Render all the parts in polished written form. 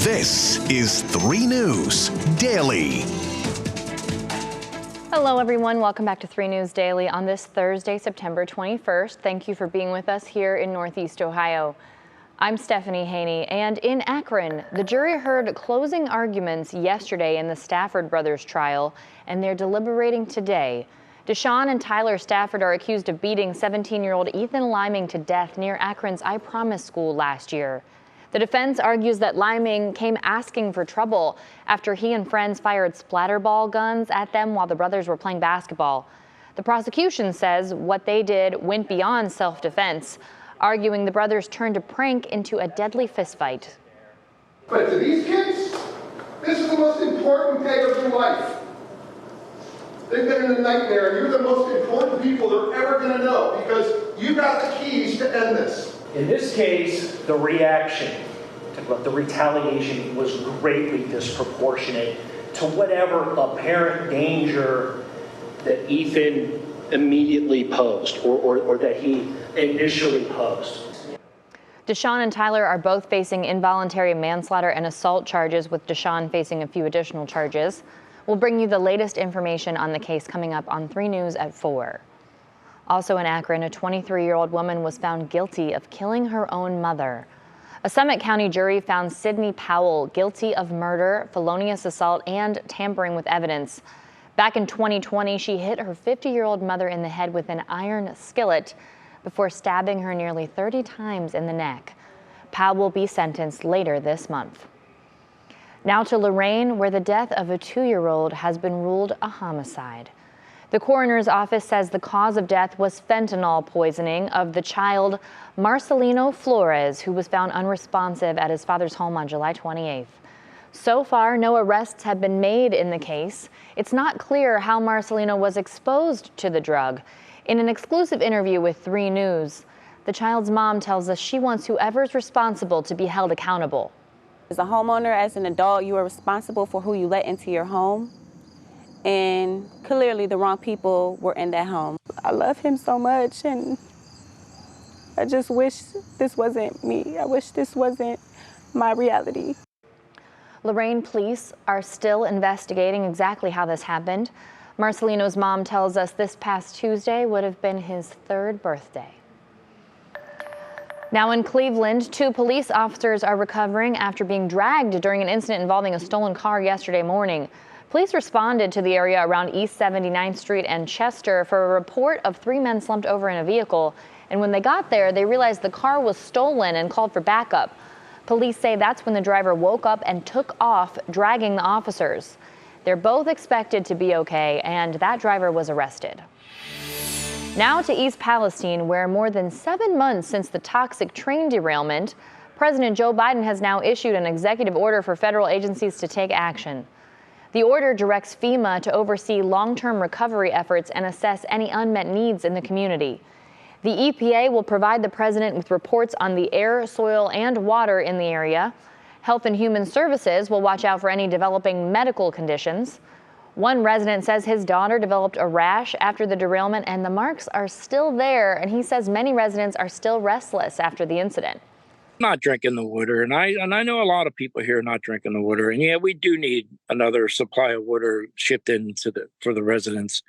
This is 3 News Daily. Hello, everyone. Welcome back to 3 News Daily on this Thursday, September 21st. Thank you for being with us here in Northeast Ohio. I'm Stephanie Haney, and in Akron, the jury heard closing arguments yesterday in the Stafford brothers trial, and they're deliberating today. Deshaun and Tyler Stafford are accused of beating 17-year-old Ethan Liming to death near Akron's I Promise school last year. The defense argues that Liming came asking for trouble after he and friends fired splatterball guns at them while the brothers were playing basketball. The prosecution says what they did went beyond self-defense, arguing the brothers turned a prank into a deadly fistfight. But to these kids, this is the most important day of their life. They've been in a nightmare, and you're the most important people they're ever going to know because you got the keys to end this. In this case, the reaction to the retaliation was greatly disproportionate to whatever apparent danger that Ethan immediately posed or that he initially posed. Deshaun and Tyler are both facing involuntary manslaughter and assault charges, with Deshaun facing a few additional charges. We'll bring you the latest information on the case coming up on 3 News at 4. Also in Akron, a 23-year-old woman was found guilty of killing her own mother. A Summit County jury found Sydney Powell guilty of murder, felonious assault, and tampering with evidence. Back in 2020, she hit her 50-year-old mother in the head with an iron skillet before stabbing her nearly 30 times in the neck. Powell will be sentenced later this month. Now to Lorain, where the death of a 2-year-old has been ruled a homicide. The coroner's office says the cause of death was fentanyl poisoning of the child Marcelino Flores, who was found unresponsive at his father's home on July 28th. So far, no arrests have been made in the case. It's not clear how Marcelino was exposed to the drug. In an exclusive interview with 3 News, the child's mom tells us she wants whoever's responsible to be held accountable. As a homeowner, as an adult, you are responsible for who you let into your home. And clearly the wrong people were in that home. I love him so much, and I just wish this wasn't me. I wish this wasn't my reality. Lorain police are still investigating exactly how this happened. Marcelino's mom tells us this past Tuesday would have been his 3rd birthday. Now in Cleveland, 2 police officers are recovering after being dragged during an incident involving a stolen car yesterday morning. Police responded to the area around East 79th Street and Chester for a report of 3 men slumped over in a vehicle. And when they got there, they realized the car was stolen and called for backup. Police say that's when the driver woke up and took off, dragging the officers. They're both expected to be okay, and that driver was arrested. Now to East Palestine, where more than 7 months since the toxic train derailment, President Joe Biden has now issued an executive order for federal agencies to take action. The order directs FEMA to oversee long-term recovery efforts and assess any unmet needs in the community. The EPA will provide the president with reports on the air, soil, and water in the area. Health and Human Services will watch out for any developing medical conditions. One resident says his daughter developed a rash after the derailment, and the marks are still there, and he says many residents are still restless after the incident. Not drinking the water, and I know a lot of people here are not drinking the water, and yeah, we do need another supply of water shipped in for the residents.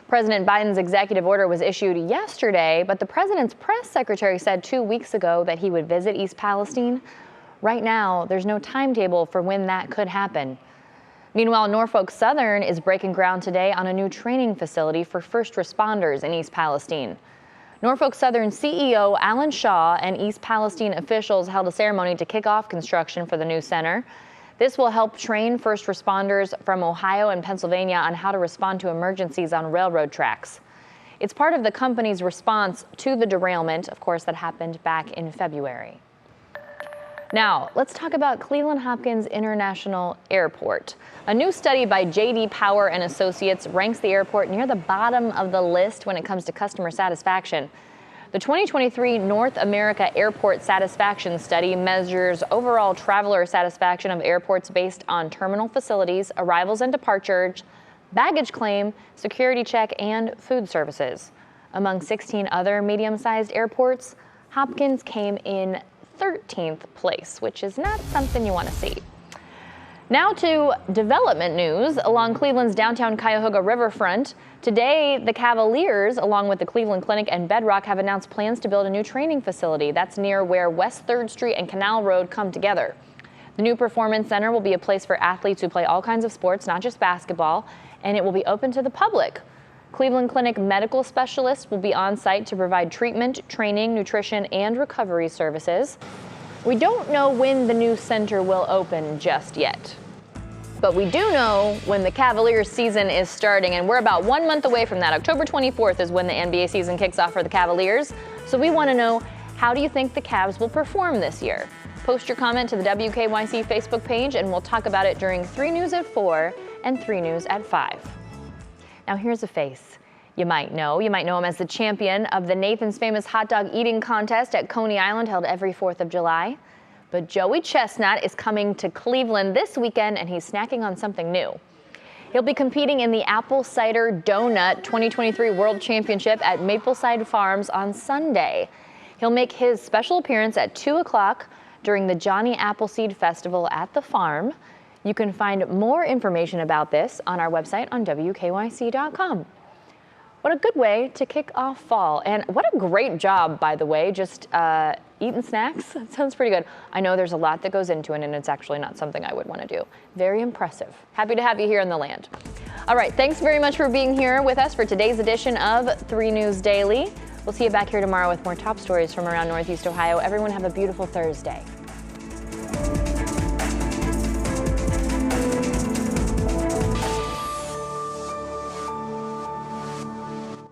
President Biden's executive order was issued yesterday, but the president's press secretary said 2 weeks ago that he would visit East Palestine. Right now, there's no timetable for when that could happen. Meanwhile, Norfolk Southern is breaking ground today on a new training facility for first responders in East Palestine. Norfolk Southern CEO Alan Shaw and East Palestine officials held a ceremony to kick off construction for the new center. This will help train first responders from Ohio and Pennsylvania on how to respond to emergencies on railroad tracks. It's part of the company's response to the derailment, of course, that happened back in February. Now, let's talk about Cleveland Hopkins International Airport. A new study by J.D. Power and Associates ranks the airport near the bottom of the list when it comes to customer satisfaction. The 2023 North America Airport Satisfaction Study measures overall traveler satisfaction of airports based on terminal facilities, arrivals and departures, baggage claim, security check, and food services. Among 16 other medium-sized airports, Hopkins came in 13th place, which is not something you want to see. Now to development news. Along Cleveland's downtown Cuyahoga riverfront, today the Cavaliers, along with the Cleveland Clinic and Bedrock, have announced plans to build a new training facility that's near where West 3rd Street and Canal Road come together. The new performance center will be a place for athletes who play all kinds of sports, not just basketball, and it will be open to the public. Cleveland Clinic medical specialists will be on site to provide treatment, training, nutrition, and recovery services. We don't know when the new center will open just yet. But we do know when the Cavaliers season is starting, and we're about 1 month away from that. October 24th is when the NBA season kicks off for the Cavaliers. So we want to know, how do you think the Cavs will perform this year? Post your comment to the WKYC Facebook page, and we'll talk about it during 3 News at 4 and 3 News at 5. Now here's a face you might know. You might know him as the champion of the Nathan's Famous Hot Dog Eating Contest at Coney Island, held every 4th of July. But Joey Chestnut is coming to Cleveland this weekend, and he's snacking on something new. He'll be competing in the Apple Cider Donut 2023 World Championship at Mapleside Farms on Sunday. He'll make his special appearance at 2 o'clock during the Johnny Appleseed Festival at the farm. You can find more information about this on our website on WKYC.com. What a good way to kick off fall. And what a great job, by the way, just eating snacks. That sounds pretty good. I know there's a lot that goes into it, and it's actually not something I would want to do. Very impressive. Happy to have you here in the land. All right, thanks very much for being here with us for today's edition of 3 News Daily. We'll see you back here tomorrow with more top stories from around Northeast Ohio. Everyone have a beautiful Thursday.